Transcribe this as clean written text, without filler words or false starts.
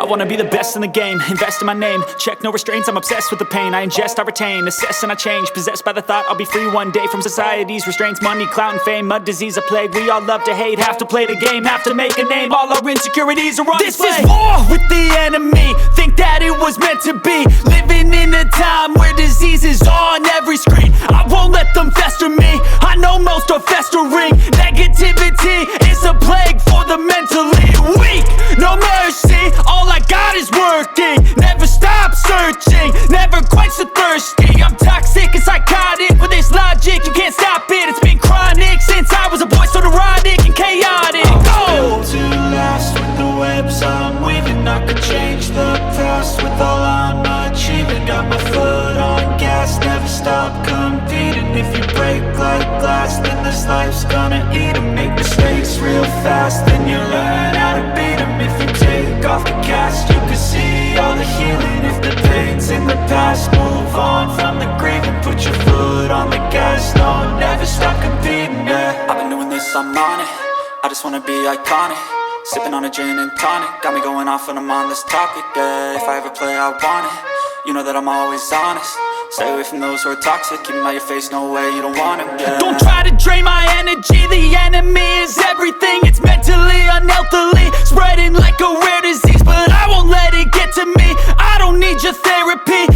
wanna be the best in the game, invest in my name, check no restraints, I'm obsessed with the pain. I ingest, I retain, assess and I change, possessed by the thought I'll be free one day from society's restraints. Money, clout and fame, mud, disease, a plague. We all love to hate, have to play the game, have to make a name. All our insecurities are on display. This is war with the enemy, think that it was meant to be. Living in a time where disease is on every screen. I won't let them fester me, I know most are festering. Negativity is a plague for the mentally weak. No mercy, all I got is working. Never stop searching, never quench the thirsty. I'm toxic and psychotic, with this logic you can't stop it. It's been chronic since I was a boy, so neurotic and chaotic. Built to last with the webs I'm weaving. I could change the past with all I'm achieving. Got my foot on gas, never stop competing. If you break like glass, then this life's gonna eat 'em. Make mistakes real fast, then you learn how to beat 'em. If you take off the cast, you can see all the healing. If the pain's in the past, move on from the grieving. Put your foot on the gas, no, never stop competing, yeah. I've been doing this, I'm on it, I just wanna be iconic. Sipping on a gin and tonic, got me going off when I'm on this topic, yeah. If I ever play, I want it, you know that I'm always honest. Stay away from those who are toxic, keep them out your face, no way, you don't want it, yeah. Don't try to drain my energy, the enemy is everything. It's mentally, unhealthily, spreading like a rare disease. But I won't let it get to me, I don't need your therapy.